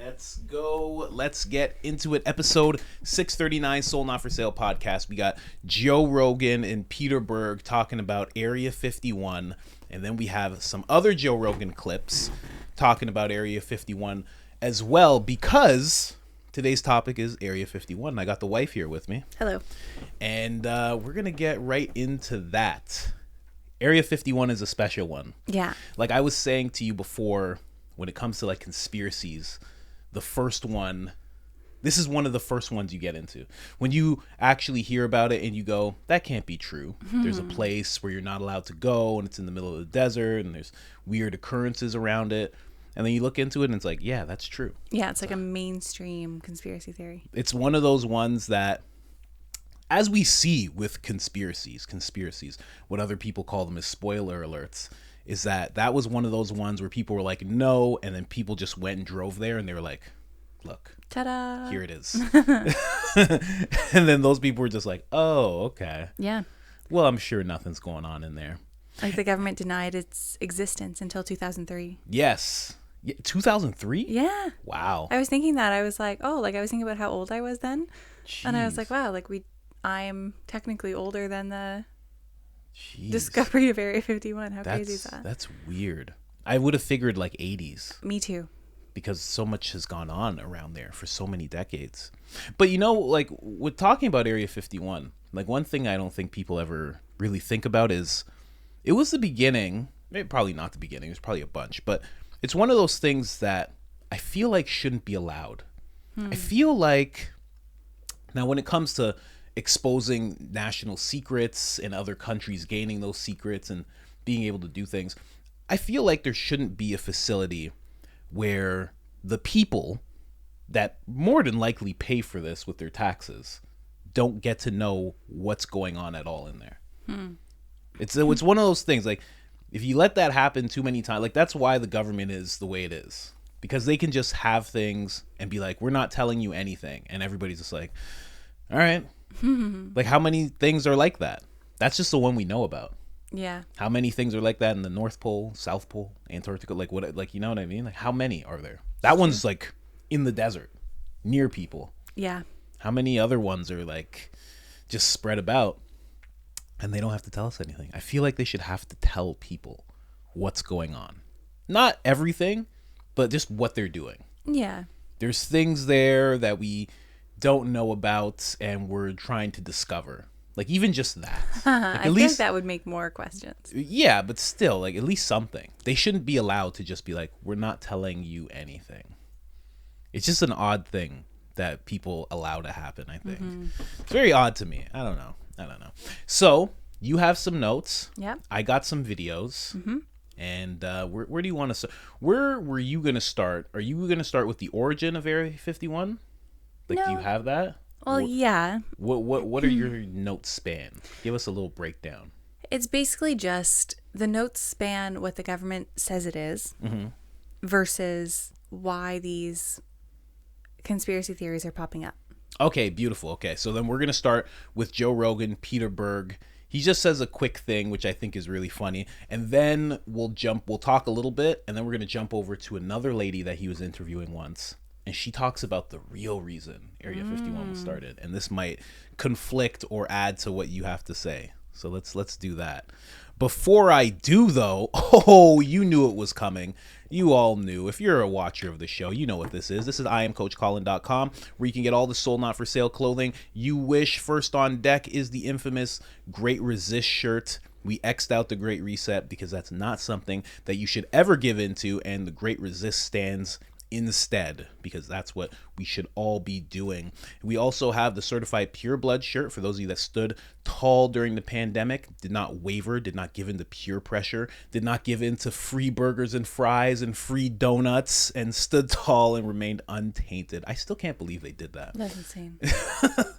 Let's go. Let's get into it. Episode 639, Soul Not For Sale podcast. We got Joe Rogan and Peter Berg talking about Area 51. And then we have some other Joe Rogan clips talking about Area 51 as well, because today's topic is Area 51. I got the wife here with me. Hello. And we're going to get right into that. Area 51 is a special one. Yeah. Like I was saying to you before, when it comes to like conspiracies, the first one, this is one of the first ones you get into. When you actually hear about it and you go, that can't be true. There's a place where you're not allowed to go and it's in the middle of the desert and there's weird occurrences around it. And then you look into it and it's like, yeah, that's true. Yeah, it's like a mainstream conspiracy theory. It's one of those ones that, as we see with conspiracies, what other people call them as spoiler alerts, is that was one of those ones where people were like, no, and then people just went and drove there and they were like, look, ta-da, here it is. And then those people were just like, oh, okay. Yeah. Well, I'm sure nothing's going on in there. Like the government denied its existence until 2003. Yes. 2003? Yeah. Wow. I was thinking that. I was like, oh, like I was thinking about how old I was then. Jeez. And I was like, wow, like I'm technically older than the Jeez. discovery of Area 51. How crazy is that? That's weird. I would have figured like 80s. Me too. Because so much has gone on around there for so many decades. But you know, like with talking about Area 51, like one thing I don't think people ever really think about is it was the beginning, maybe probably not the beginning, there's probably a bunch, but it's one of those things that I feel like shouldn't be allowed. I feel like, now when it comes to exposing national secrets and other countries gaining those secrets and being able to do things, I feel like there shouldn't be a facility where the people that more than likely pay for this with their taxes don't get to know what's going on at all in there. It's one of those things, like if you let that happen too many times, like that's why the government is the way it is, because they can just have things and be like, we're not telling you anything, and everybody's just like, all right. Like how many things are like that? That's just the one we know about. Yeah. How many things are like that in the North Pole, South Pole, Antarctica? Like what? Like, you know what I mean? Like how many are there? That one's like in the desert, near people. Yeah. How many other ones are like just spread about, and they don't have to tell us anything? I feel like they should have to tell people what's going on. Not everything, but just what they're doing. Yeah. There's things there that we don't know about and we're trying to discover. Like even just that. Like I think that would make more questions. Yeah, but still, like at least something. They shouldn't be allowed to just be like, we're not telling you anything. It's just an odd thing that people allow to happen, I think. It's very odd to me. I don't know. So you have some notes. Yeah. I got some videos. And where do you want to start? Where were you going to start? Are you going to start with the origin of Area 51? Like, No. do you have that? Well, yeah. What are your notes span? Give us a little breakdown. It's basically just the notes span what the government says it is versus why these conspiracy theories are popping up. Okay, beautiful. Okay, so then we're going to start with Joe Rogan, Peter Berg. He just says a quick thing, which I think is really funny. And then we'll talk a little bit, and then we're going to jump over to another lady that he was interviewing once. And she talks about the real reason Area 51 was started. And this might conflict or add to what you have to say. So let's do that. Before I do, though, you knew it was coming. You all knew. If you're a watcher of the show, you know what this is. This is IamCoachColin.com, where you can get all the Soul Not For Sale clothing you wish. First on deck is the infamous Great Resist shirt. We X'd out the Great Reset because that's not something that you should ever give into, and the Great Resist stands instead, because that's what we should all be doing. We also have the Certified Pure Blood shirt for those of you that stood tall during the pandemic, did not waver, did not give in to peer pressure, did not give in to free burgers and fries and free donuts, and stood tall and remained untainted. I still can't believe they did that. That's insane.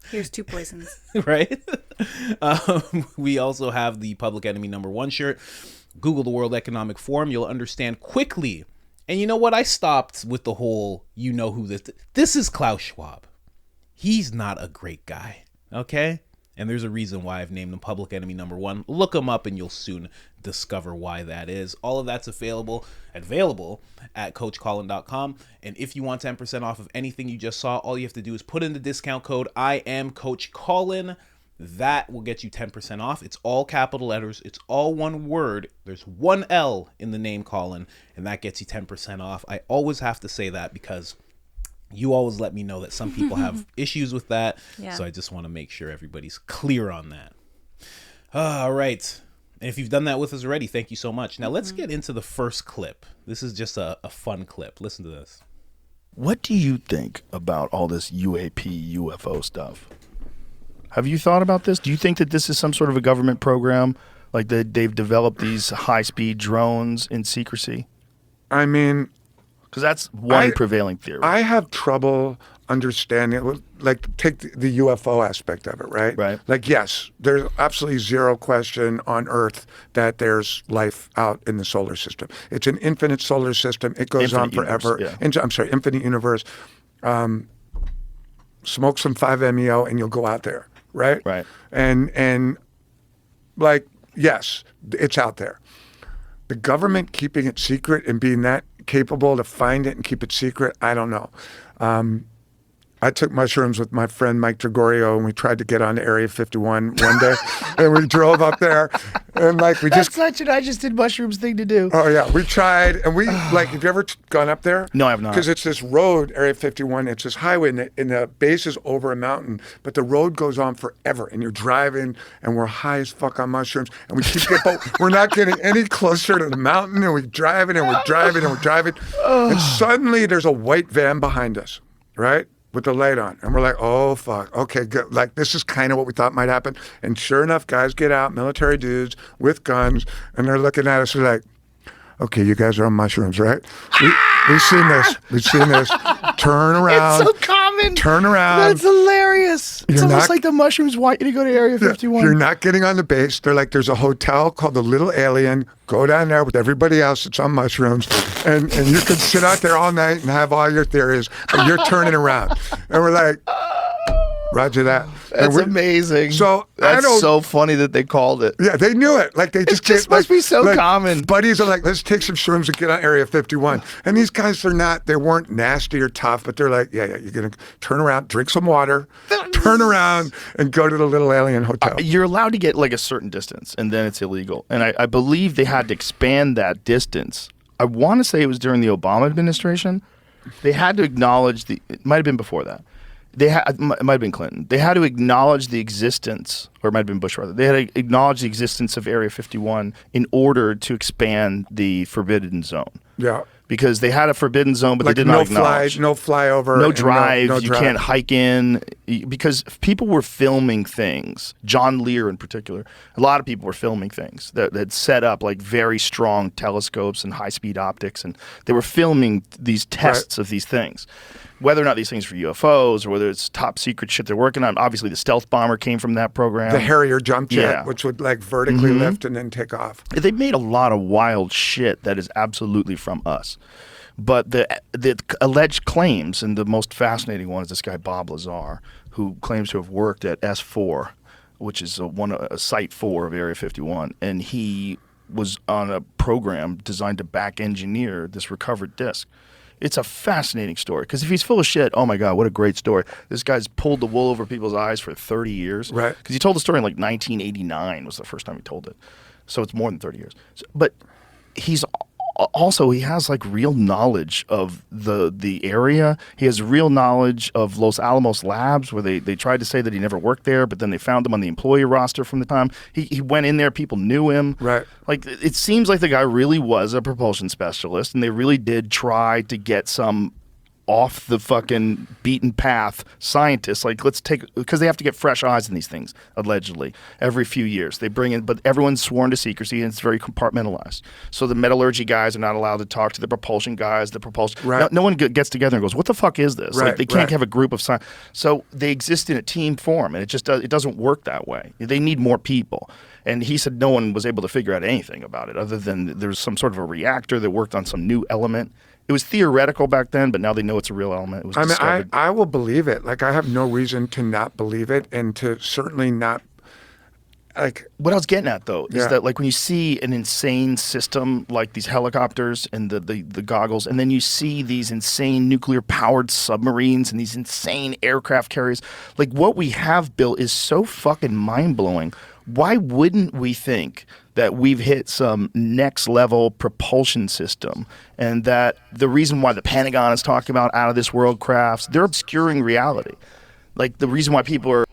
Here's 2 poisons. Right? We also have the Public Enemy #1 shirt. Google the World Economic Forum. You'll understand quickly. And you know what? I stopped with the whole, you know who this is Klaus Schwab. He's not a great guy, okay? And there's a reason why I've named them public enemy number one. Look them up and you'll soon discover why that is. All of that's available at coachcolin.com. And if you want 10% off of anything you just saw, all you have to do is put in the discount code I am Coach Colin. That will get you 10% off. It's all capital letters. It's all one word. There's one L in the name Colin, and that gets you 10% off. I always have to say that because you always let me know that some people have issues with that. Yeah. So I just want to make sure everybody's clear on that. All right. And if you've done that with us already, thank you so much. Now let's get into the first clip. This is just a fun clip. Listen to this. What do you think about all this UAP, UFO stuff? Have you thought about this? Do you think that this is some sort of a government program, like that they've developed these high-speed drones in secrecy? I mean, because that's one prevailing theory. I have trouble understanding, like, take the UFO aspect of it, right? Right. Like, yes, there's absolutely zero question on Earth that there's life out in the solar system. It's an infinite solar system. It goes on forever. Universe, yeah. I'm sorry, infinite universe. Smoke some 5-MeO and you'll go out there, right? Right. And like, yes, it's out there. The government keeping it secret and being that capable to find it and keep it secret, I don't know. I took mushrooms with my friend Mike Gregorio, and we tried to get onto Area 51 one day, and we drove up there, and like That's such an I just did mushrooms thing to do. Oh yeah, we tried, and we like. Have you ever gone up there? No, I have not. Because it's this road, Area 51. It's this highway, and the base is over a mountain, but the road goes on forever, and you're driving, and we're high as fuck on mushrooms, and we keep getting, we're not getting any closer to the mountain, and we're driving, and we're driving, and we're driving, and suddenly there's a white van behind us, right? With the light on. And we're like, oh, fuck. Okay, good. Like, this is kind of what we thought might happen. And sure enough, guys get out, military dudes with guns, and they're looking at us. They're like, okay, you guys are on mushrooms, right? We've seen this. We've seen this. Turn around. It's so common. Turn around. That's hilarious. It's almost like the mushrooms want you to go to Area 51. You're not getting on the base. They're like, there's a hotel called the Little Alien. Go down there with everybody else that's on mushrooms, and you can sit out there all night and have all your theories, but you're turning around. And we're like, roger that. That's amazing. So that's so funny that they called it. Yeah, they knew it. Like, they just must be so common. Buddies are like, let's take some shrooms and get on Area 51. And these guys they weren't nasty or tough, but they're like, yeah, you're gonna turn around, drink some water, turn around, and go to the Little Alien Hotel. You're allowed to get like a certain distance, and then it's illegal. And I believe they had to expand that distance. I want to say it was during the Obama administration. They had to acknowledge it might have been before that. It might have been Clinton. They had to acknowledge the existence, or it might have been Bush rather. They had to acknowledge the existence of Area 51 in order to expand the forbidden zone. Yeah. Because they had a forbidden zone, but like they did not acknowledge. No flyover. No drives. No you drive. Can't hike in. Because people were filming things. John Lear in particular. A lot of people were filming things that had set up like very strong telescopes and high-speed optics. And they were filming these tests of these things. Whether or not these things are UFOs or whether it's top secret shit they're working on. Obviously, the stealth bomber came from that program. The Harrier jump jet, which would like vertically lift and then take off. They made a lot of wild shit that is absolutely from us. But the alleged claims, and the most fascinating one is this guy Bob Lazar, who claims to have worked at S4, which is a Site 4 of Area 51, and he was on a program designed to back engineer this recovered disc. It's a fascinating story because if he's full of shit, oh my God, what a great story. This guy's pulled the wool over people's eyes for 30 years. Right. Because he told the story in like 1989 was the first time he told it. So it's more than 30 years. But he has like real knowledge of the area. He has real knowledge of Los Alamos Labs, where they tried to say that he never worked there, but then they found him on the employee roster from the time. He went in there, people knew him. Right. Like, it seems like the guy really was a propulsion specialist, and they really did try to get some off the fucking beaten path scientists. Like, because they have to get fresh eyes in these things, allegedly, every few years. They bring in, but everyone's sworn to secrecy and it's very compartmentalized. So the metallurgy guys are not allowed to talk to the propulsion guys, Right. No one gets together and goes, what the fuck is this? Right, like, they can't have a group of science. So they exist in a team form, and it doesn't work that way. They need more people. And he said no one was able to figure out anything about it other than there was some sort of a reactor that worked on some new element. it was theoretical back then, but now they know it's a real element. It was I mean, discovered. I will believe it. Like, I have no reason to not believe it, and to certainly not, like, What I was getting at, though, is Yeah. that like when you see an insane system like these helicopters and the goggles, and then you see these insane nuclear-powered submarines and these insane aircraft carriers, like what we have built is so fucking mind-blowing. Why wouldn't we think that we've hit some next-level propulsion system, and that the reason why the Pentagon is talking about out-of-this-world crafts, they're obscuring reality. Like the reason why people are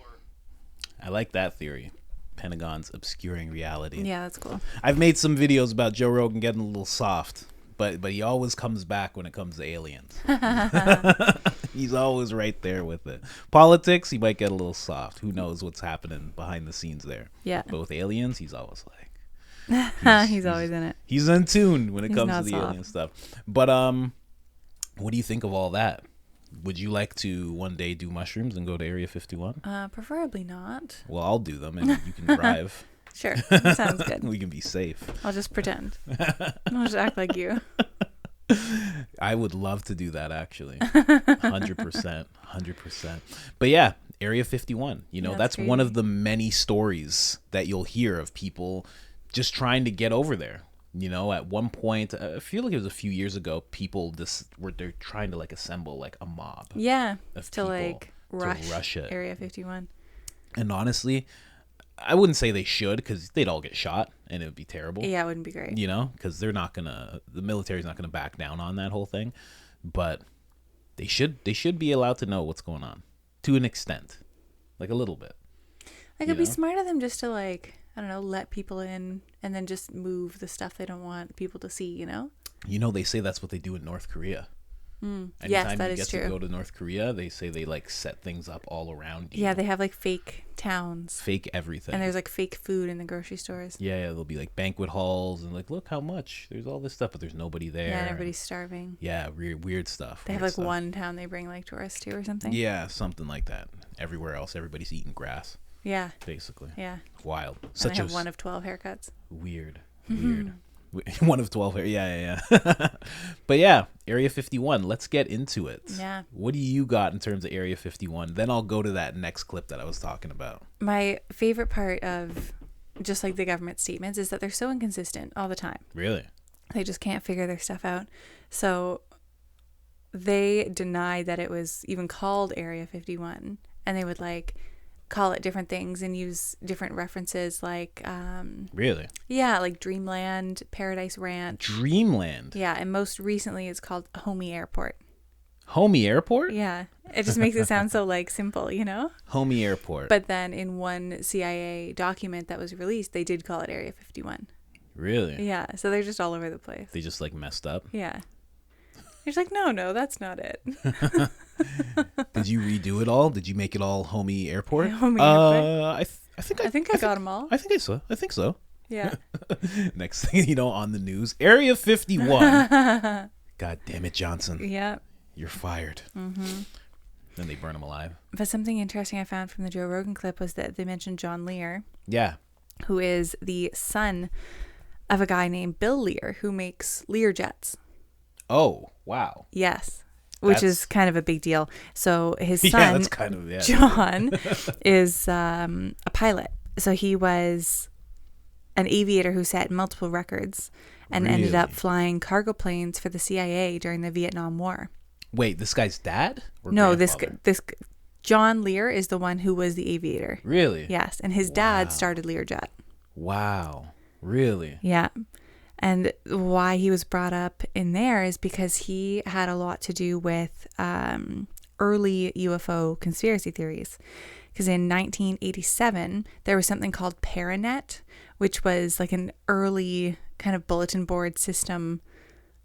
I like that theory. Pentagon's obscuring reality. Yeah, that's cool. I've made some videos about Joe Rogan getting a little soft, but he always comes back when it comes to aliens. He's always right there with it. Politics, he might get a little soft. Who knows what's happening behind the scenes there? Yeah. But with aliens, he's always like, He's always in it. he's in tune when it He's comes to not the soft. alien stuff. But what do you think of all that? Would you like to one day do mushrooms and go to Area 51? Preferably not. Well, I'll do them and you can drive. Sure. That sounds good. We can be safe. I'll just pretend. I'll just act like you. I would love to do that, actually. 100%. 100%. But yeah, Area 51. You know, Yeah, that's that's one of crazy. the many stories that you'll hear of people just trying to get over there. You know, at one point, I feel like it was a few years ago, they're trying to like assemble like a mob. Yeah. Of To people like to rush, rush it. Area 51. And honestly, I wouldn't say they should, because they'd all get shot and it would be terrible. Yeah, it wouldn't be great. You know, because the military's not gonna back down on that whole thing. But they should be allowed to know what's going on to an extent, like a little bit. Like, You it'd be know? smart of them just to, like, I don't know, let people in and then just move the stuff they don't want people to see, you know? You know, they say that's what they do in North Korea. Yes, Anytime that you is get true. to go to North Korea, they say they like set things up all around you. Yeah, they have like fake towns. fake everything. And there's like fake food in the grocery stores. yeah, there'll be like banquet halls and like, look how much. There's all this stuff, but there's nobody there. Yeah, and everybody's starving. Yeah, weird stuff. They have weird like stuff. one town they bring like tourists to or something. Yeah, something like that. Everywhere else, everybody's eating grass, Yeah. basically. Yeah. Wild. And Such they a have one of 12 haircuts. weird. One of 12 hair. Yeah. But yeah, Area 51. Let's get into it. Yeah. What do you got in terms of Area 51? Then I'll go to that next clip that I was talking about. My favorite part of just like the government statements is that they're so inconsistent all the time. Really? They just can't figure their stuff out. So they denied that it was even called Area 51, and they would like call it different things and use different references like Really? like Dreamland, Paradise Ranch. Dreamland. Yeah, and most recently it's called Homey Airport. Homey Airport? Yeah. It just makes it sound so like simple, you know? Homey Airport. But then in one CIA document that was released, they did call it Area 51. Really? Yeah, so they're just all over the place. They just like messed up. Yeah. You're just like, no, that's not it. Did you redo it all? Did you make it all Homey Airport? Homey Airport. I think I got them all. I think so. Yeah. Next thing you know, on the news, Area 51. God damn it, Johnson. Yeah. You're fired. Mm-hmm. Then they burn him alive. But something interesting I found from the Joe Rogan clip was that they mentioned John Lear, Yeah. who is the son of a guy named Bill Lear, who makes Lear jets. Oh, wow. Yes. Which That's- is kind of a big deal. So his son, Yeah, that's kind of, yeah. John, is a pilot. So he was an aviator who set multiple records and ended up Really? flying cargo planes for the CIA during the Vietnam War. Wait, this guy's dad? Or No, grandfather? this John Lear is the one who was the aviator. Really? Yes, and his Wow. dad started Learjet. Wow. Really? Yeah. And why he was brought up in there is because he had a lot to do with early UFO conspiracy theories. Because in 1987, there was something called Paranet, which was like an early kind of bulletin board system,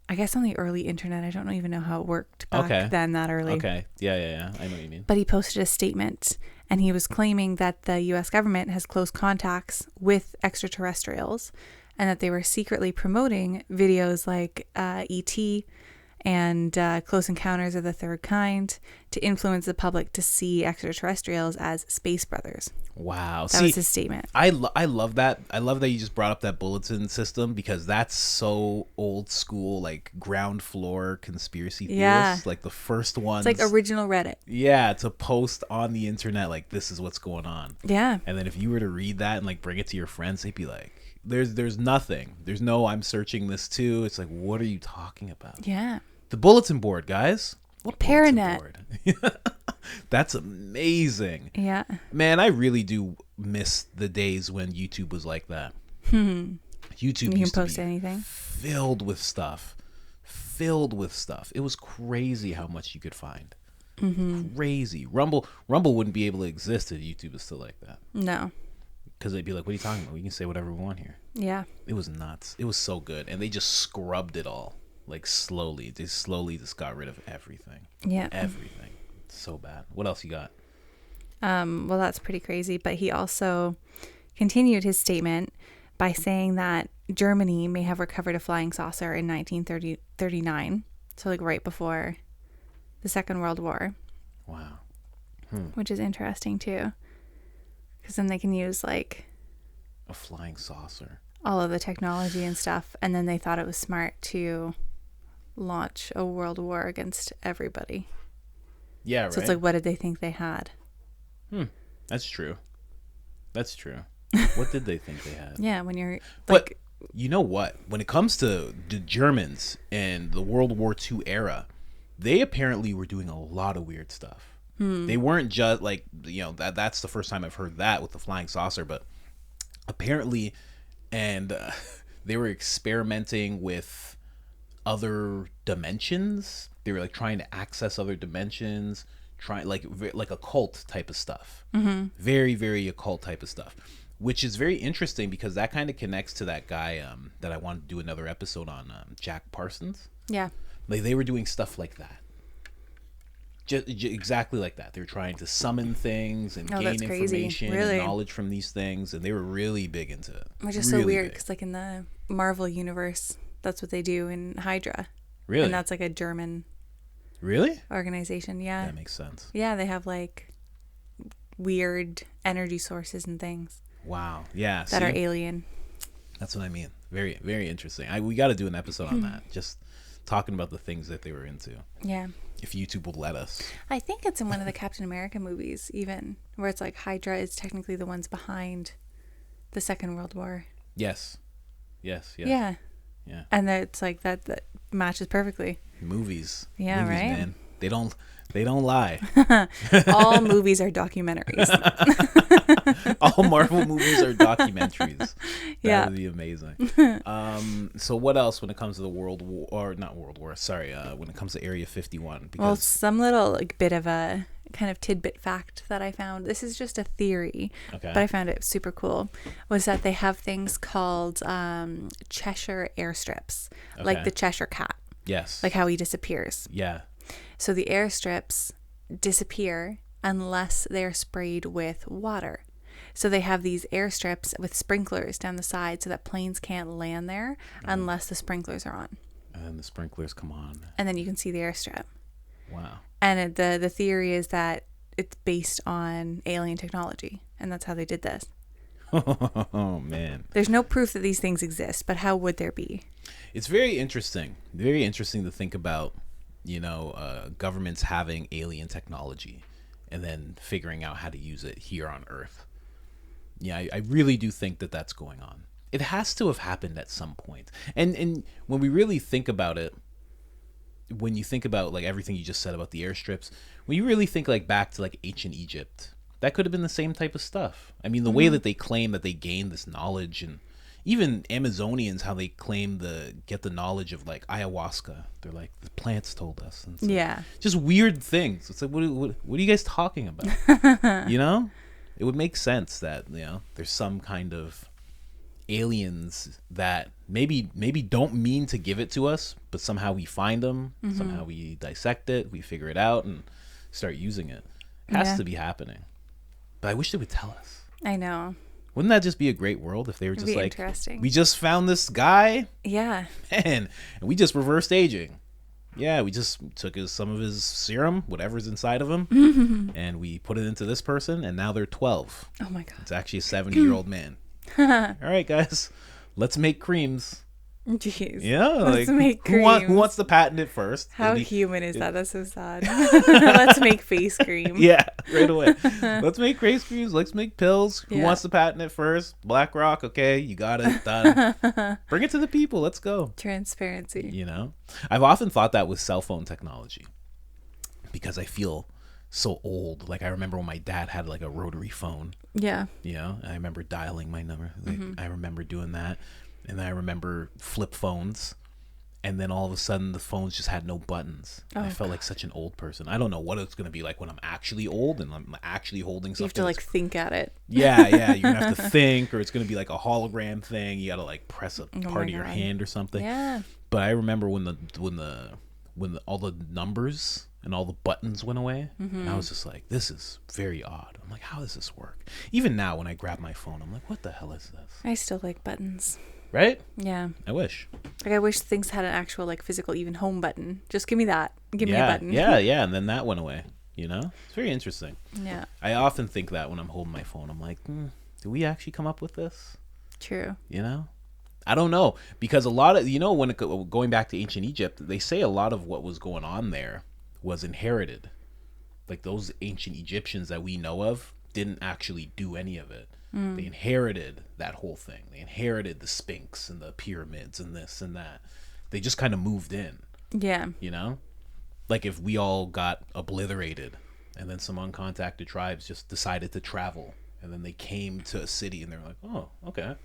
I guess on the early internet. I don't even know how it worked back then that early. Okay. Yeah. I know what you mean. But he posted a statement and he was claiming that the US government has close contacts with extraterrestrials and that they were secretly promoting videos like E.T. and Close Encounters of the Third Kind to influence the public to see extraterrestrials as space brothers. Wow. That was his statement. I love that. I love that you just brought up that bulletin system, because that's so old school, like ground floor conspiracy theorists. Yeah. Like the first ones. It's like original Reddit. Yeah, to post on the internet, like, this is what's going on. Yeah. And then if you were to read that and like bring it to your friends, they'd be like, there's nothing. There's no, I'm searching this too. It's like, what are you talking about? Yeah. The bulletin board, guys. What bulletin Paranet. board? That's amazing. Yeah. Man, I really do miss the days when YouTube was like that. YouTube You can used to post be anything. filled with stuff. It was crazy how much you could find. Crazy. Rumble wouldn't be able to exist if YouTube was still like that. No. Because they'd be like, what are you talking about? We can say whatever we want here. Yeah. It was nuts. It was so good. And they just scrubbed it all. Like, slowly. They slowly just got rid of everything. Yeah. Everything. So bad. What else you got? Well, that's pretty crazy. But he also continued his statement by saying that Germany may have recovered a flying saucer in 1939. So, like, right before the Second World War. Wow. Which is interesting, too. Because then they can use, like, A flying saucer. all of the technology and stuff. And then they thought it was smart to launch a world war against everybody. Yeah, right. So it's like, what did they think they had? That's true. What did they think they had? Yeah, when you're But like, you know what? When it comes to the Germans and the World War II era, they apparently were doing a lot of weird stuff. They weren't just like, that's the first time I've heard that with the flying saucer, but apparently, and they were experimenting with other dimensions. They were like trying to access other dimensions, like occult type of stuff. Very, very occult type of stuff, which is very interesting because that kind of connects to that guy that I wanted to do another episode on, Jack Parsons. yeah, Like, they were doing stuff like that. Just exactly like that. They were trying to summon things and gain that's crazy. information Really? and knowledge from these things, and they were really big into it. which is Really so weird big. because like in the Marvel universe, that's what they do in Hydra. Really? And that's like a German Really? organization. Yeah. That makes sense. Yeah, they have like weird energy sources and things Wow. Yeah. that are see? alien. That's what I mean. Very, very interesting. We got to do an episode on that. Just talking about the things that they were into. Yeah. If YouTube will let us. I think it's in one of the Captain America movies, even, where it's like Hydra is technically the ones behind the Second World War. Yes. Yes. Yes. Yeah. Yeah. And it's like that matches perfectly. Movies. Yeah, Movies, right? Man. They don't lie. All movies are documentaries. All Marvel movies are documentaries. That Yeah. would be amazing. So what else when it comes to the World War, or not World War, sorry, when it comes to Area 51? Well, Because some little like bit of a kind of tidbit fact that I found. This is just a theory, Okay. but I found it super cool. Was that they have things called Cheshire airstrips, like Okay. the Cheshire cat, yes. like how he disappears. Yeah. So the airstrips disappear unless they're sprayed with water. So they have these airstrips with sprinklers down the side so that planes can't land there unless the sprinklers are on. And then the sprinklers come on. And then you can see the airstrip. Wow. And the theory is that it's based on alien technology, and that's how they did this. Oh man. There's no proof that these things exist, but how would there be? It's very interesting. Very interesting to think about, governments having alien technology and then figuring out how to use it here on Earth. Yeah, I really do think that that's going on. It has to have happened at some point. And when we really think about it, when you think about like everything you just said about the airstrips, when you really think like back to like ancient Egypt, that could have been the same type of stuff. I mean, the way that they claim that they gained this knowledge, and even Amazonians, how they claim get the knowledge of like ayahuasca. They're like, the plants told us. And so Yeah. just weird things. It's like, what are you guys talking about? It would make sense that, there's some kind of aliens that maybe don't mean to give it to us, but somehow we find them, somehow we dissect it, we figure it out and start using it. It has Yeah. to be happening. But I wish they would tell us. I know. Wouldn't that just be a great world if they were It'd just be like, interesting. we just found this guy, Yeah. man, and we just reversed aging. Yeah, we just took some of his serum, whatever's inside of him, and we put it into this person, and now they're 12. Oh my God. It's actually a 70-year-old man. All right, guys, let's make creams. Jeez. Yeah, Let's like make who creams. wants to patent it first? How And human is that? That's so sad. Let's make face cream. Yeah, right away. Let's make face creams. Let's make pills. Who Yeah. wants to patent it first? BlackRock. Okay, you got it done. Bring it to the people. Let's go. Transparency. You know, I've often thought that with cell phone technology because I feel so old. Like I remember when my dad had like a rotary phone. Yeah. You know, and I remember dialing my number. Like, I remember doing that. And then I remember flip phones. And then all of a sudden the phones just had no buttons. I felt like such an old person. I don't know what it's going to be like when I'm actually old and I'm actually holding something. You have to like think at it. Yeah, you're going to have to think, or it's going to be like a hologram thing. You got to like press a part of your God. hand or something. Yeah. But I remember when all the numbers and all the buttons went away, and I was just like, this is very odd. I'm like, how does this work? Even now when I grab my phone, I'm like, what the hell is this? I still like buttons. Right? Yeah. I wish. Like I wish things had an actual like physical even home button. Just give me that. Give me a button. Yeah, and then that went away. You know? It's very interesting. Yeah. I often think that when I'm holding my phone. I'm like, do we actually come up with this? True. You know? I don't know. Because a lot of, when going back to ancient Egypt, they say a lot of what was going on there was inherited. Like those ancient Egyptians that we know of didn't actually do any of it. They inherited that whole thing. They inherited the Sphinx and the pyramids and this and that. They just kind of moved in, Yeah. you know? Like if we all got obliterated and then some uncontacted tribes just decided to travel and then they came to a city and they're like, oh, okay.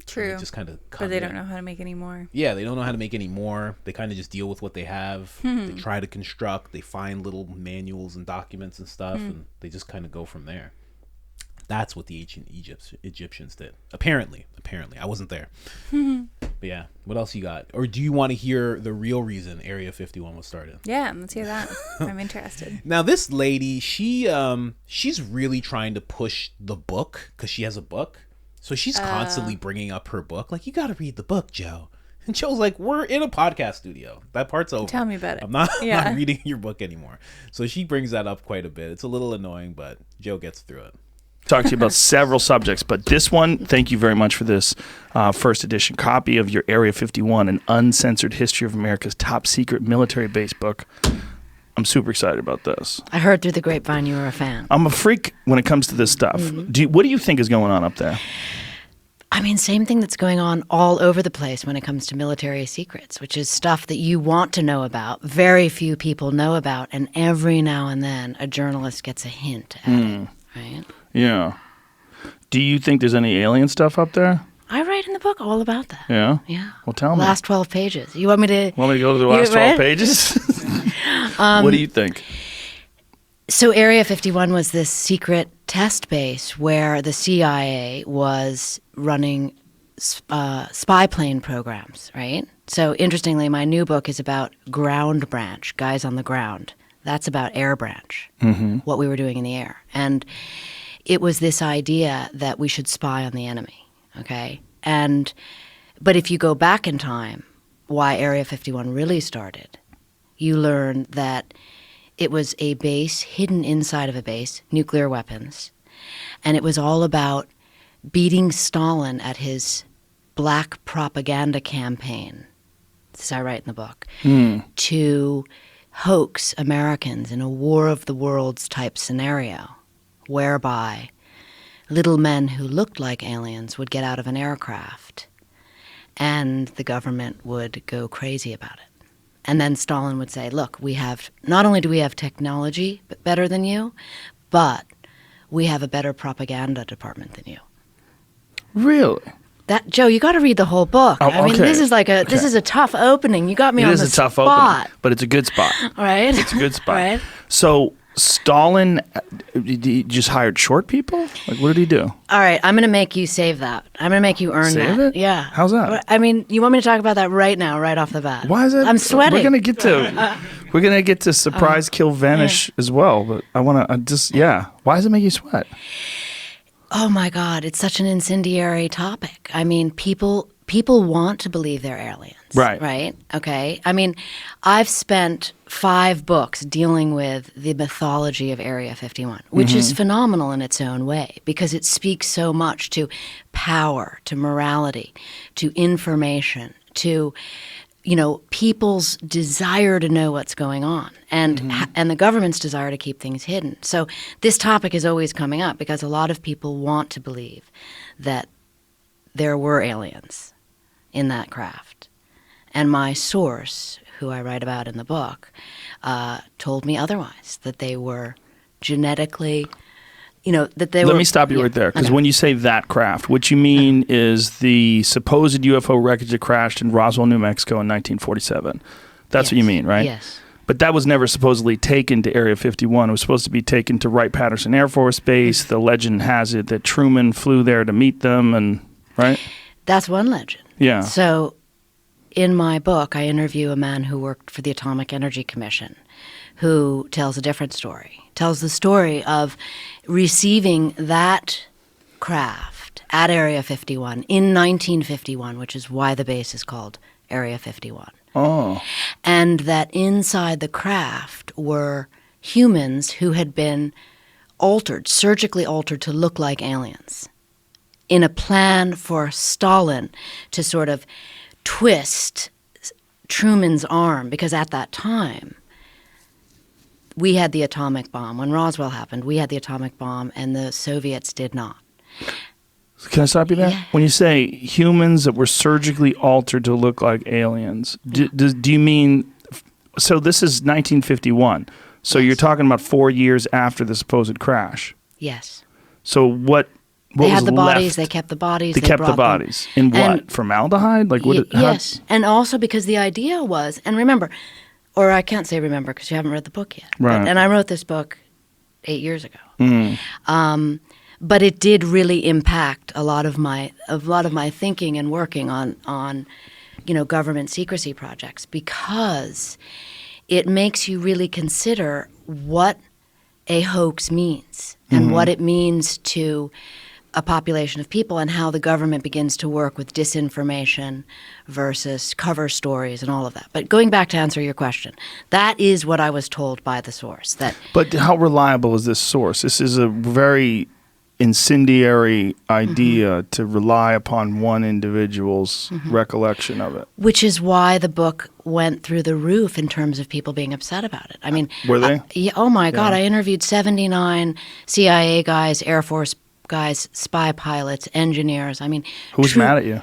True. They just kind of But they don't know how to make any more. Yeah, they don't know how to make any more. They kind of just deal with what they have. They try to construct. They find little manuals and documents and stuff, and they just kind of go from there. That's what the ancient Egyptians did. Apparently. I wasn't there. But yeah, what else you got? Or do you want to hear the real reason Area 51 was started? Yeah, let's hear that. I'm interested. Now, this lady, she's really trying to push the book because she has a book. So she's constantly bringing up her book. Like, you got to read the book, Joe. And Joe's like, we're in a podcast studio. That part's over. Tell me about it. I'm not reading your book anymore. So she brings that up quite a bit. It's a little annoying, but Joe gets through it. Talk to you about several subjects, but this one, thank you very much for this first edition copy of your Area 51, an uncensored history of America's top secret military base book. I'm super excited about this. I heard through the grapevine you were a fan. I'm a freak when it comes to this stuff. What do you think is going on up there? I mean, same thing that's going on all over the place when it comes to military secrets, which is stuff that you want to know about, very few people know about, and every now and then a journalist gets a hint at it, right? Yeah. Do you think there's any alien stuff up there? I write in the book all about that. Yeah? Yeah. Well, tell me. Last 12 pages. You want me to... Want me to go to the last 12 pages? What do you think? So Area 51 was this secret test base where the CIA was running spy plane programs, right? So interestingly, my new book is about ground branch, guys on the ground. That's about air branch, what we were doing in the air. And it was this idea that we should spy on the enemy, okay? But if you go back in time, why Area 51 really started, you learn that it was a base hidden inside of a base, nuclear weapons, and it was all about beating Stalin at his black propaganda campaign, as I write in the book, to hoax Americans in a war of the worlds type scenario, whereby little men who looked like aliens would get out of an aircraft and the government would go crazy about it. And then Stalin would say, look, not only do we have technology better than you, but we have a better propaganda department than you. Really? Joe, you got to read the whole book. Oh, I mean, okay. this is this is a tough opening. You got me on the spot. It is a tough opening, but it's a good spot. Right? It's a good spot. Right? So Stalin, he just hired short people? Like, what did he do? All right, I'm going to make you save that. I'm going to make you earn that. Save it? Yeah. How's that? I mean, you want me to talk about that right now, right off the bat? Why is that? I'm sweating. We're gonna get to surprise, kill, vanish as well. But why does it make you sweat? Oh my God, it's such an incendiary topic. I mean, people people want to believe they're aliens. Right. Right? Okay. I mean, I've spent 5 books dealing with the mythology of Area 51, which is phenomenal in its own way because it speaks so much to power, to morality, to information, to people's desire to know what's going on and the government's desire to keep things hidden. So this topic is always coming up because a lot of people want to believe that there were aliens in that craft. And my source, who I write about in the book, told me otherwise, that they were genetically, that they were... Let me stop you right there, because when you say that craft, what you mean is the supposed UFO wreckage that crashed in Roswell, New Mexico in 1947. That's what you mean, right? Yes. But that was never supposedly taken to Area 51. It was supposed to be taken to Wright-Patterson Air Force Base. The legend has it that Truman flew there to meet them, and right? That's one legend. Yeah. So in my book, I interview a man who worked for the Atomic Energy Commission who tells a different story. Tells the story of receiving that craft at Area 51 in 1951, which is why the base is called Area 51. Oh. And that inside the craft were humans who had been altered, surgically altered to look like aliens, in a plan for Stalin to sort of twist Truman's arm, because at that time, we had the atomic bomb. When Roswell happened, we had the atomic bomb, and the Soviets did not. Can I stop you there? Yeah. When you say humans that were surgically altered to look like aliens, do you mean... So this is 1951. So you're talking about 4 years after the supposed crash. Yes. So what They had was the bodies. left? They kept the bodies. They kept the brought them. bodies. In what? And- Formaldehyde? Like what? Yes. And also because the idea was, and remember, or I can't say remember because you haven't read the book yet. Right. And I wrote this book 8 years ago. But it did really impact a lot of my thinking and working on government secrecy projects, because it makes you really consider what a hoax means and what it means to a population of people, and how the government begins to work with disinformation versus cover stories and all of that. But going back to answer your question, that is what I was told by the source. But how reliable is this source? This is a very incendiary idea to rely upon one individual's recollection of it. Which is why the book went through the roof in terms of people being upset about it. I mean, Were they? Yeah, oh my God, I interviewed 79 CIA guys, Air Force guys, spy pilots, engineers. I mean, Who's mad at you?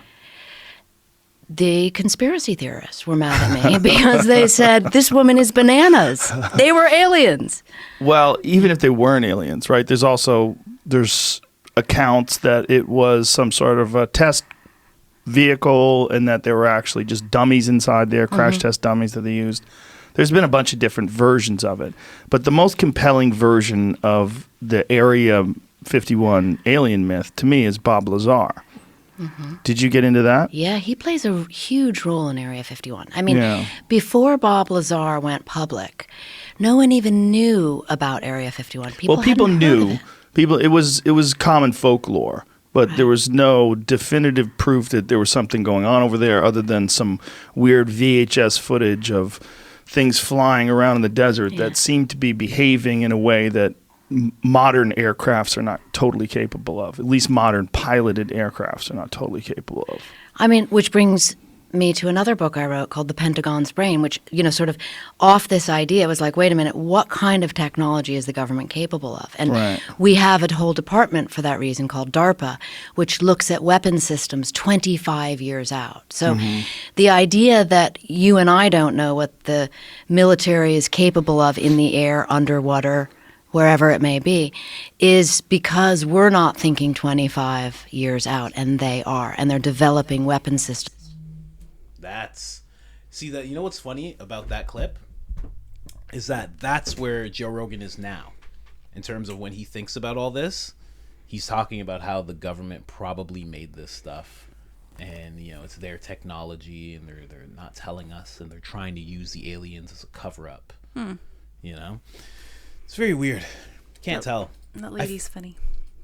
The conspiracy theorists were mad at me because they said, this woman is bananas. They were aliens. Well, even if they weren't aliens, right? There's accounts that it was some sort of a test vehicle and that there were actually just dummies inside there, crash test dummies that they used. There's been a bunch of different versions of it. But the most compelling version of the Area 51 alien myth to me is Bob Lazar. Did you get into that? Yeah, he plays a huge role in Area 51. I mean, before Bob Lazar went public, no one even knew about Area 51. People knew. It was common folklore, but there was no definitive proof that there was something going on over there other than some weird VHS footage of things flying around in the desert that seemed to be behaving in a way that modern aircrafts are not totally capable of. At least modern piloted aircrafts are not totally capable of. I mean, which brings me to another book I wrote called The Pentagon's Brain, which, sort of off this idea, it was like, wait a minute, what kind of technology is the government capable of? And we have a whole department for that reason called DARPA, which looks at weapon systems 25 years out. So the idea that you and I don't know what the military is capable of in the air, underwater, wherever it may be, is because we're not thinking 25 years out, and they are, and they're developing weapon systems. You know what's funny about that clip is that's where Joe Rogan is now in terms of when he thinks about all this. He's talking about how the government probably made this stuff, and it's their technology, and they're not telling us, and they're trying to use the aliens as a cover up. It's very weird. Can't tell. That lady's funny.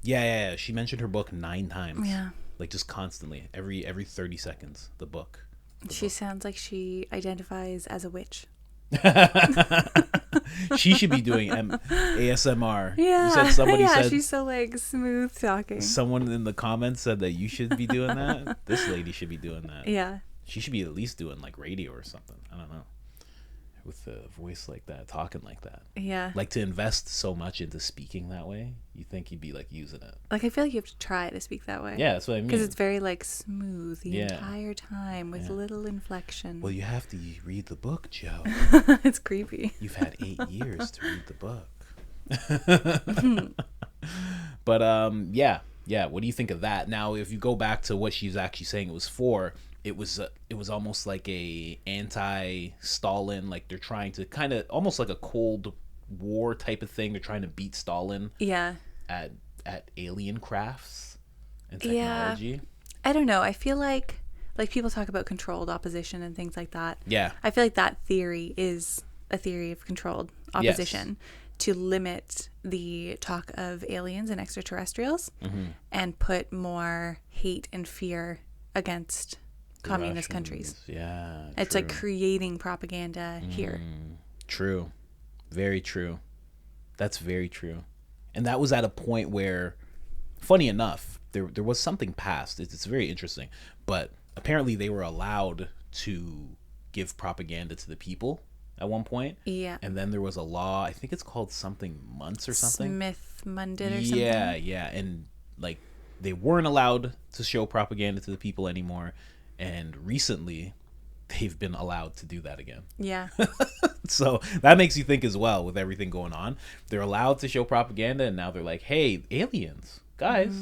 Yeah. She mentioned her book 9 times. Yeah. like just constantly, every 30 seconds, the book. She sounds like she identifies as a witch. She should be doing ASMR. Yeah. You said somebody yeah, said she's so like smooth talking. someone in the comments said that you should be doing that. This lady should be doing that. Yeah. She should be at least doing like radio or something. I don't know. With a voice like that, talking like that. Yeah. Like to invest so much into speaking that way, you think you'd be like using it. Like I feel like you have to try to speak that way. Yeah, that's what I mean. Because it's very like smooth the Yeah. entire time with little inflection. Well, you have to read the book, Joe. It's creepy. You've had 8 years to read the book. But yeah. What do you think of that? Now, if you go back to what she's actually saying it was for, it was almost like a anti-Stalin, like they're trying to kind of almost like a Cold War type of thing. They're trying to beat Stalin. Yeah. At alien crafts and Yeah. technology. I don't know. I feel like people talk about controlled opposition and things like that. Yeah. I feel like that theory is a theory of controlled opposition to limit the talk of aliens and extraterrestrials and put more hate and fear against communist countries. Yeah. It's true. like creating propaganda here. True. Very true. That's very true. And that was at a point where, funny enough, there was something passed. It's very interesting. But apparently they were allowed to give propaganda to the people at one point. Yeah. And then there was a law, I think it's called something Months or something. Smith-Mundit or something. Yeah. And like they weren't allowed to show propaganda to the people anymore. And recently they've been allowed to do that again. Yeah. So that makes you think as well with everything going on. They're allowed to show propaganda and now they're like, hey, aliens, guys,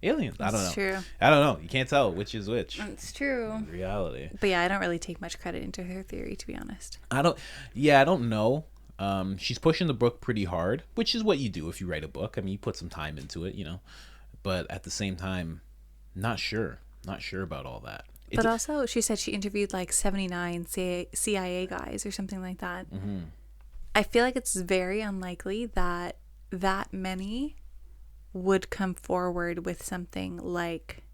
aliens. I don't know. It's true. I don't know. You can't tell which is which. It's true. In reality. But yeah, I don't really take much credit into her theory, to be honest. I don't know. She's pushing the book pretty hard, which is what you do if you write a book. I mean, you put some time into it, but at the same time, not sure about all that. But also, she said she interviewed like 79 CIA guys or something like that. Mm-hmm. I feel like it's very unlikely that many would come forward with something like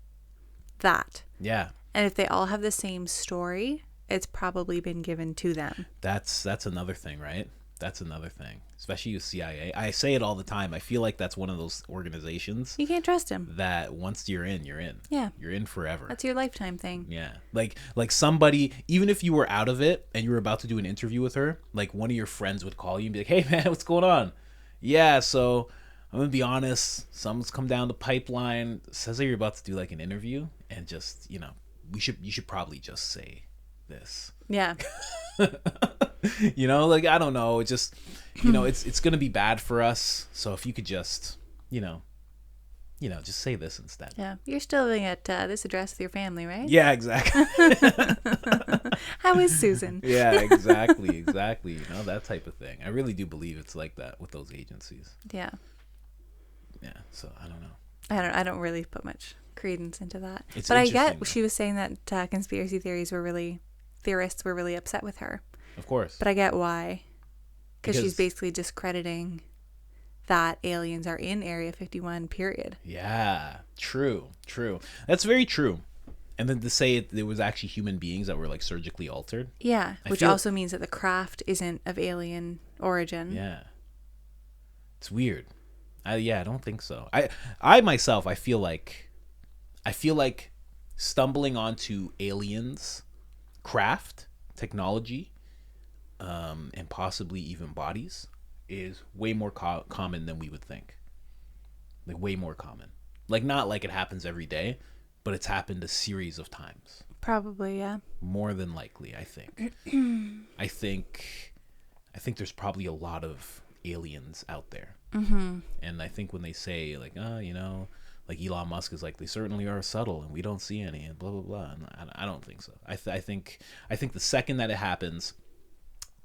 that. Yeah. And if they all have the same story, it's probably been given to them. That's another thing, right? That's another thing, especially with CIA. I say it all the time. I feel like that's one of those organizations You can't trust them. that once you're in, you're in. Yeah. You're in forever. That's your lifetime thing. Yeah. Like somebody, even if you were out of it and you were about to do an interview with her, like one of your friends would call you and be like, hey man, what's going on? Yeah, so I'm going to be honest. Something's come down the pipeline. Says that you're about to do like an interview and just, you should probably just say this. Yeah. Like, I don't know. It just, it's going to be bad for us. So if you could just, just say this instead. Yeah. You're still living at this address with your family, right? Yeah, exactly. How is Susan? Yeah, exactly. That type of thing. I really do believe it's like that with those agencies. Yeah. Yeah. So I don't know. I don't really put much credence into that. It's but I interesting, get though. she was saying that conspiracy theorists were really upset with her. Of course. But I get why. Because she's Because- basically discrediting that aliens are in Area 51, period. Yeah. True. That's very true. And then to say there was actually human beings that were like surgically altered. Yeah, I which feel- also means that the craft isn't of alien origin. Yeah. It's weird. I don't think so. I myself, I feel like stumbling onto aliens, craft, technology, and possibly even bodies is way more common than we would think. Like way more common. Like not like it happens every day, but it's happened a series of times. Probably, yeah. More than likely, I think. I think there's probably a lot of aliens out there. Mm-hmm. And I think when they say like, like Elon Musk is like, they certainly are subtle and we don't see any and blah blah blah. And I don't think so. I think the second that it happens,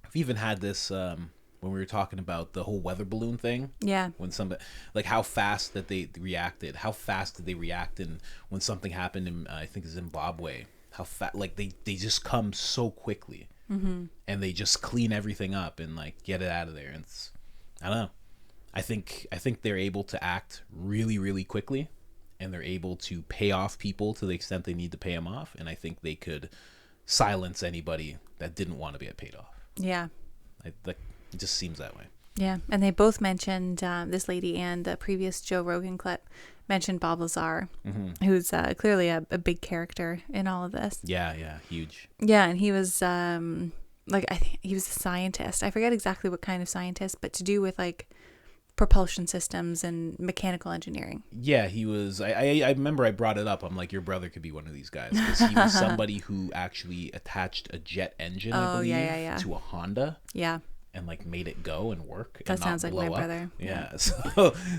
I've even had this when we were talking about the whole weather balloon thing. Yeah. When somebody, like how fast that they reacted, how fast did they react, and when something happened in I think Zimbabwe, how fast, like they just come so quickly, and they just clean everything up and like get it out of there. And I don't know. I think they're able to act really, really quickly, and they're able to pay off people to the extent they need to pay them off. And I think they could silence anybody that didn't want to get paid off. Yeah. It just seems that way. Yeah. And they both mentioned, this lady and the previous Joe Rogan clip mentioned Bob Lazar, who's clearly a big character in all of this. Yeah, huge. Yeah, and he was I think he was a scientist. I forget exactly what kind of scientist, but to do with like propulsion systems and mechanical engineering. Yeah, he was. I remember I brought it up. I'm like, your brother could be one of these guys, because he was somebody who actually attached a jet engine, I believe, to a Honda. Yeah. And like made it go and work. That and sounds not like blow my up. brother. Yeah.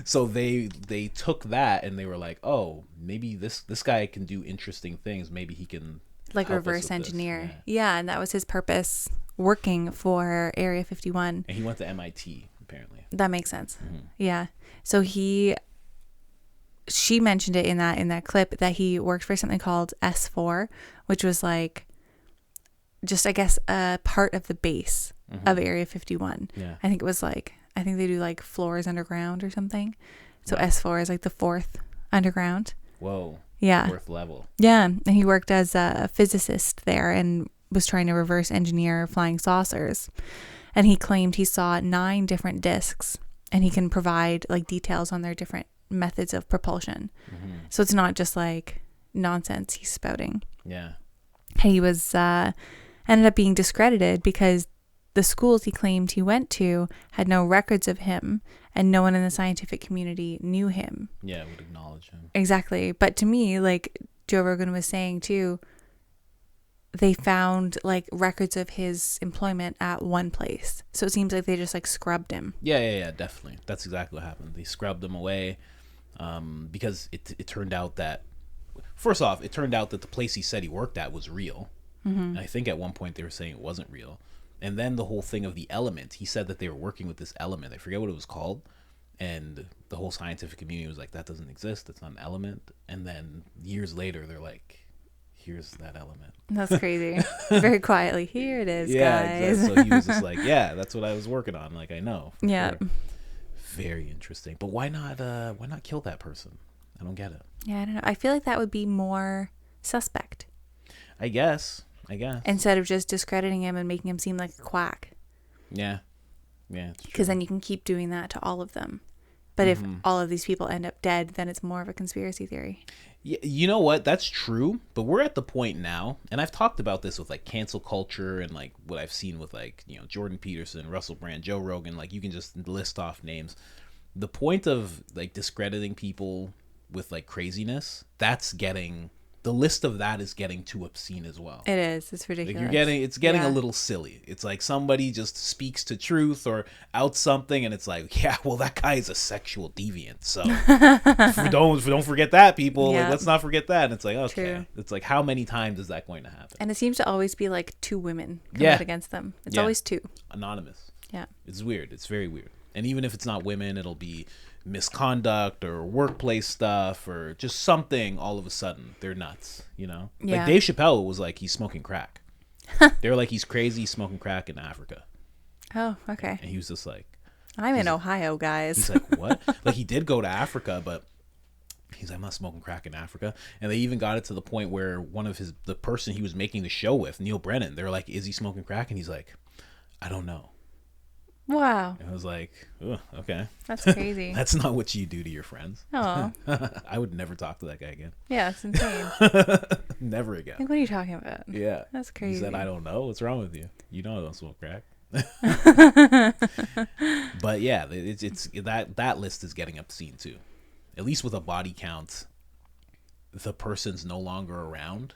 So they took that and they were like, oh, maybe this guy can do interesting things. Maybe he can like help us reverse with engineer. this. Yeah, and that was his purpose working for Area 51. And he went to MIT apparently. That makes sense. Yeah. So she mentioned it in that clip that he worked for something called S4, which was like just, I guess, a part of the base of Area 51. Yeah. I think they do like floors underground or something. So S4 is like the fourth underground. Whoa. Yeah. Fourth level. Yeah. And he worked as a physicist there and was trying to reverse engineer flying saucers. And he claimed he saw 9 different discs, and he can provide like details on their different methods of propulsion. So it's not just like nonsense he's spouting. Yeah. He was ended up being discredited because the schools he claimed he went to had no records of him, and no one in the scientific community knew him. Yeah, would acknowledge him. Exactly. But to me, like Joe Rogan was saying too, they found like records of his employment at one place. So it seems like they just like scrubbed him. Yeah, definitely. That's exactly what happened. They scrubbed him away because it turned out that, first off, it turned out that the place he said he worked at was real. And I think at one point they were saying it wasn't real. And then the whole thing of the element, he said that they were working with this element. I forget what it was called. And the whole scientific community was like, that doesn't exist. It's not an element. And then years later, they're like, here's that element. That's crazy. Very quietly, here it is, guys. Exactly. So he was just like, yeah, that's what I was working on. Like, I know. Yeah. Sure. Very interesting. But why not kill that person? I don't get it. Yeah, I don't know. I feel like that would be more suspect. I guess. Instead of just discrediting him and making him seem like a quack. Yeah. Because then you can keep doing that to all of them. But if all of these people end up dead, then it's more of a conspiracy theory. Yeah, you know what? That's true. But we're at the point now, and I've talked about this with like cancel culture and like what I've seen with like, Jordan Peterson, Russell Brand, Joe Rogan. Like you can just list off names. The point of like discrediting people with like craziness, the list of that is getting too obscene as well. It is. It's ridiculous. Like it's getting a little silly. It's like somebody just speaks to truth or out something, and it's like, yeah, well, that guy is a sexual deviant. So don't forget that, people. Yeah. Like, let's not forget that. And it's like, okay, True. It's like, how many times is that going to happen? And it seems to always be like 2 women come out against them. It's always 2. Anonymous. Yeah. It's weird. It's very weird. And even if it's not women, it'll be misconduct or workplace stuff or just something. All of a sudden they're nuts, Yeah. Like Dave Chappelle was like, he's smoking crack. They were like, he's crazy, he's smoking crack in Africa. Oh, okay. And he was just like, I'm in Ohio, guys. he's like, what? Like he did go to Africa, but he's like, I'm not smoking crack in Africa. And they even got it to the point where the person he was making the show with, Neil Brennan, they were like, is he smoking crack? And he's like, I don't know. Wow. And I was like, oh, okay. That's crazy. That's not what you do to your friends. Oh. I would never talk to that guy again. Yeah, it's insane. Never again. Like, what are you talking about? Yeah. That's crazy. He said, I don't know. What's wrong with you? You know I don't smoke crack. But yeah, it's that list is getting obscene too. At least with a body count, the person's no longer around.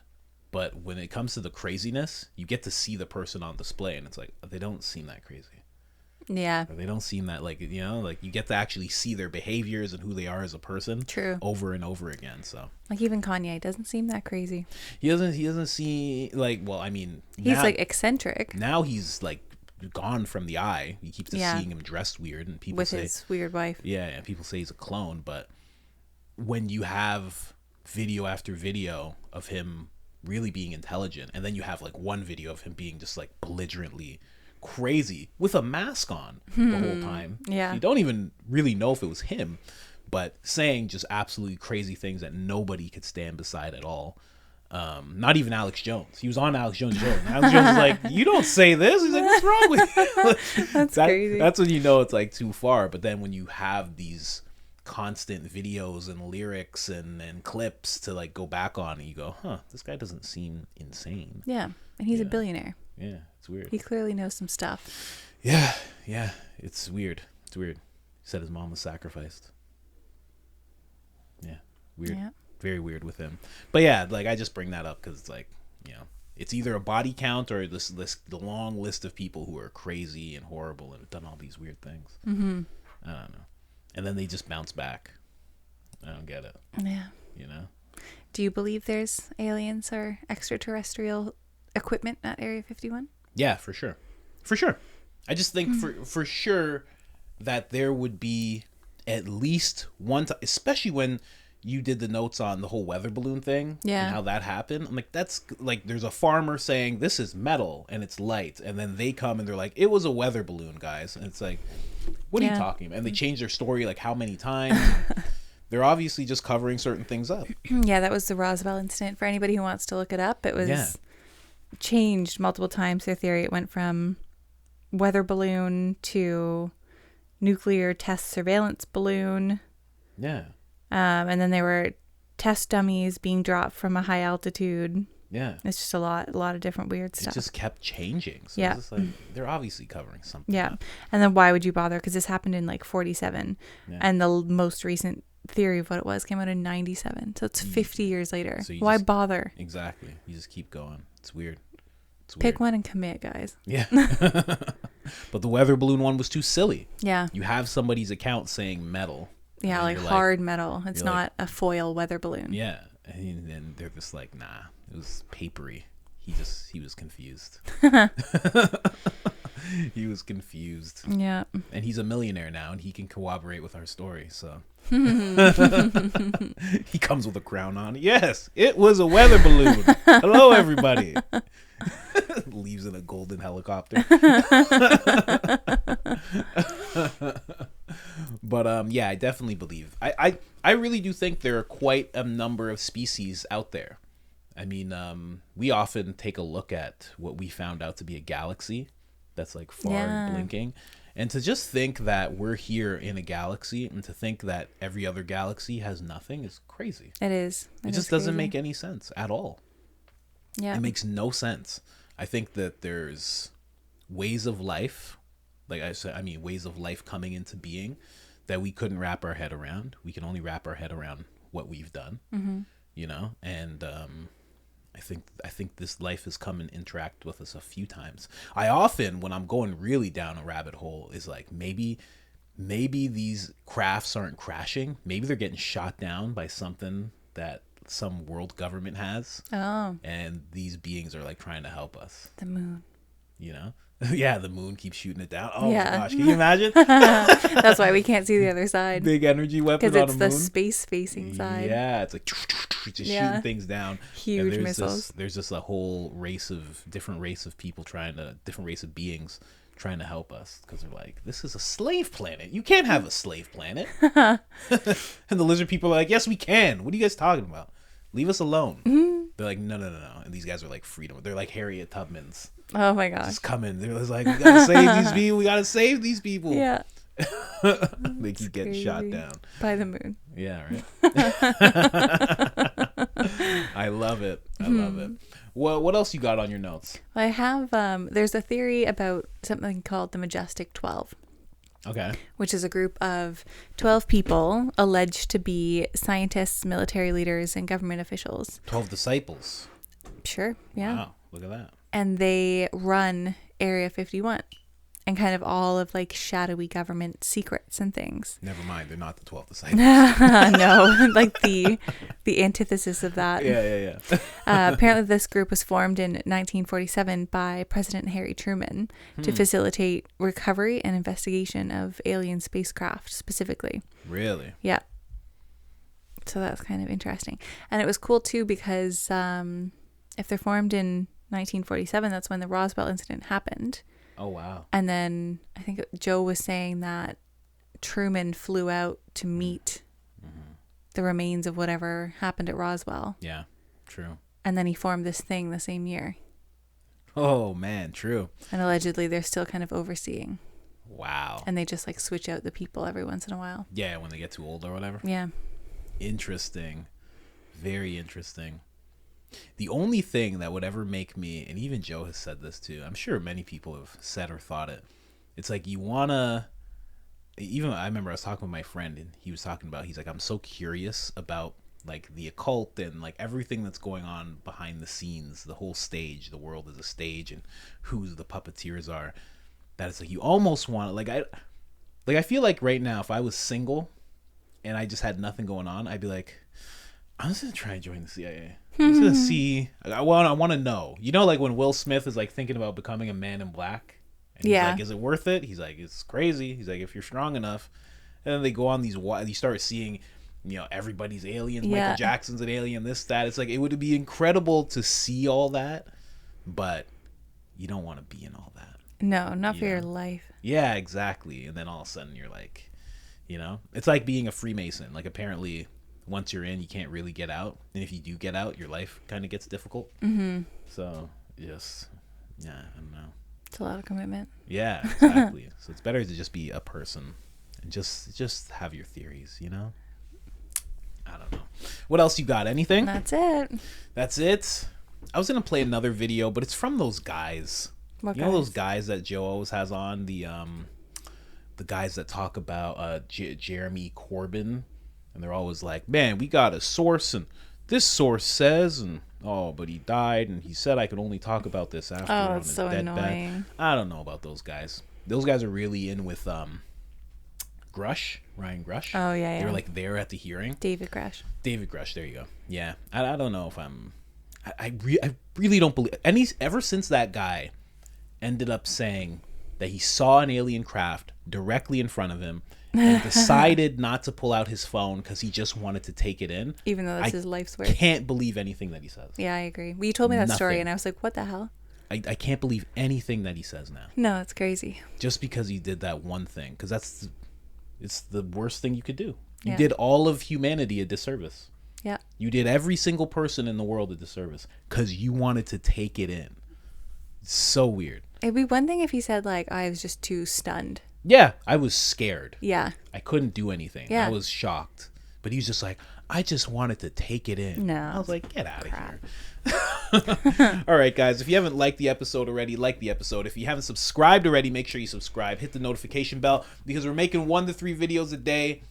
But when it comes to the craziness, you get to see the person on display, and it's like, they don't seem that crazy. Yeah. Or they don't seem that like you get to actually see their behaviors and who they are as a person. True. Over and over again. So like even Kanye doesn't seem that crazy. He doesn't see like, well, I mean, he's like eccentric. Now he's like gone from the eye. You keep seeing him dressed weird, and people with say his weird wife. Yeah, and people say he's a clone. But when you have video after video of him really being intelligent, and then you have like one video of him being just like belligerently crazy with a mask on the whole time. Yeah. You don't even really know if it was him, but saying just absolutely crazy things that nobody could stand beside at all. Not even Alex Jones. He was on Alex Jones' show. And Alex Jones was like, "You don't say this." He's like, "What's wrong with you?" That's crazy. That's when you know it's like too far. But then when you have these constant videos and lyrics and clips to like go back on, and you go, "Huh, this guy doesn't seem insane." Yeah, and he's a billionaire. Yeah, it's weird. He clearly knows some stuff. Yeah, it's weird. It's weird. He said his mom was sacrificed. Yeah, weird. Yeah. Very weird with him. But yeah, like I just bring that up because it's like, you know, it's either a body count or this list, the long list of people who are crazy and horrible and have done all these weird things. Mm-hmm. I don't know. And then they just bounce back. I don't get it. Yeah. You know? Do you believe there's aliens or extraterrestrial equipment at Area 51? Yeah, for sure. For sure. I just think for sure that there would be at least one time, especially when you did the notes on the whole weather balloon thing Yeah. and how that happened. I'm like, that's like, there's a farmer saying this is metal and it's light. And then they come and they're like, it was a weather balloon, guys. And it's like, what are you talking about? And they change their story like how many times? They're obviously just covering certain things up. Yeah, that was the Roswell incident. For anybody who wants to look it up, it was changed multiple times, their theory. It went from weather balloon to nuclear test surveillance balloon. Yeah. And then there were test dummies being dropped from a high altitude. Yeah. It's just a lot of different weird stuff. It just kept changing. So Yeah. it's just like, they're obviously covering something Yeah. up. And then why would you bother? Because this happened in like 47. Yeah. And the most recent theory of what it was came out in 97. So it's 50 years later. So you Why just- bother? Exactly. You just keep going. It's weird. It's Pick weird. one and commit, guys. Yeah. But the weather balloon one was too silly. Yeah. You have somebody's account saying metal. Yeah, and like you're hard metal. It's you're not like- a foil weather balloon. Yeah. And then they're just like, nah, it was papery. He was confused. He was confused. Yeah. And he's a millionaire now and he can corroborate with our story. So he comes with a crown on. Yes, it was a weather balloon. Hello, everybody. Leaves in a golden helicopter. But yeah, I definitely believe. I really do think there are quite a number of species out there. I mean, we often take a look at what we found out to be a galaxy that's like far and blinking. And to just think that we're here in a galaxy and to think that every other galaxy has nothing is crazy. It is. It just doesn't make any sense at all. Yeah. It makes no sense. I think that there's ways of life, like I said, I mean, ways of life coming into being that we couldn't wrap our head around. We can only wrap our head around what we've done, you know? And I think this life has come and interact with us a few times. I often, when I'm going really down a rabbit hole, is like, maybe these crafts aren't crashing. Maybe they're getting shot down by something that some world government has. Oh, And these beings are like trying to help us, the moon. you know? Yeah, the moon keeps shooting it down. Oh Yeah. my gosh, can you imagine? That's why we can't see the other side. Big energy weapon Because on it's a the moon. space-facing side. Yeah, it's like just shooting things down. Huge And missiles. There's just a whole different race of people different race of beings trying to help us because they're like, this is a slave planet. You can't have a slave planet. And the lizard people are like, yes, we can. What are you guys talking about? Leave us alone. They're like, no. And these guys are like freedom. They're like Harriet Tubmans. Oh my gosh. Just coming. They're just like, we gotta save these people. We gotta save these people. Yeah. They keep getting shot crazy. down. By the moon. Yeah, right. I love it. I love it. Well, what else you got on your notes? I have, there's a theory about something called the Majestic 12. Okay. Which is a group of 12 people alleged to be scientists, military leaders, and government officials. 12 disciples. Sure, yeah. Wow, look at that. And they run Area 51 and kind of all of like shadowy government secrets and things. Never mind, they're not the 12 disciples. No, like the antithesis of that. Yeah. Apparently this group was formed in 1947 by President Harry Truman to facilitate recovery and investigation of alien spacecraft specifically. Really? Yeah. So that's kind of interesting. And it was cool too because if they're formed in 1947, that's when the Roswell incident happened. Oh, wow. And then I think Joe was saying that Truman flew out to meet the remains of whatever happened at Roswell. Yeah, true. And then he formed this thing the same year. Oh man, true. And allegedly they're still kind of overseeing. Wow. And they just like switch out the people every once in a while. Yeah, when they get too old or whatever. Yeah. Interesting. Very interesting. The only thing that would ever make me, and even Joe has said this too, I'm sure many people have said or thought it, it's like you wanna, even I remember I was talking with my friend and he was talking about, he's like, I'm so curious about like the occult and like everything that's going on behind the scenes, the whole stage, the world is a stage, and who the puppeteers are, that it's like you almost want, like I feel like right now if I was single and I just had nothing going on, I'd be like, I'm just gonna try and join the CIA. I'm just gonna see. I want to know. You know, like when Will Smith is like thinking about becoming a Man in Black. And he's like, is it worth it? He's like, it's crazy. He's like, if you're strong enough. And then they go on these. You start seeing, you know, everybody's aliens. Yeah. Michael Jackson's an alien. This, that. It's like it would be incredible to see all that, but you don't want to be in all that. No, not for your life. Yeah, exactly. And then all of a sudden you're like, you know, it's like being a Freemason. Like apparently, once you're in, you can't really get out. And if you do get out, your life kind of gets difficult. Mm-hmm. So, yes. Yeah, I don't know. It's a lot of commitment. Yeah, exactly. So it's better to just be a person and just have your theories, you know? I don't know. What else you got? Anything? That's it. That's it? I was going to play another video, but it's from those guys. What you guys? know those guys that Joe always has on? The guys that talk about Jeremy Corbyn? And they're always like, man, we got a source, and this source says, and but he died, and he said I could only talk about this after on it's his so deathbed. annoying. I don't know about those guys. Those guys are really in with Grush, Ryan Grush. Oh, yeah, They were yeah. like there at the hearing. David Grush. David Grush, there you go. Yeah, I don't know if I'm. I really don't believe. And ever since that guy ended up saying that he saw an alien craft directly in front of him and decided not to pull out his phone because he just wanted to take it in. Even though that's his life's work. Can't believe anything that he says. Yeah, I agree. Well, you told me that story, Nothing. and I was like, what the hell? I can't believe anything that he says now. No, it's crazy. Just because he did that one thing. Because it's the worst thing you could do. You Yeah. did all of humanity a disservice. Yeah. You did every single person in the world a disservice because you wanted to take it in. It's so weird. It'd be one thing if he said, like, I was just too stunned. Yeah, I was scared. Yeah. I couldn't do anything. Yeah. I was shocked. But he was just like, I just wanted to take it in. No. I was like, get out Crap. of here. All right, guys. If you haven't liked the episode already, like the episode. If you haven't subscribed already, make sure you subscribe. Hit the notification bell because we're making 1 to 3 videos a day.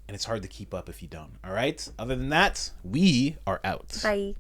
And it's hard to keep up if you don't. All right? Other than that, we are out. Bye.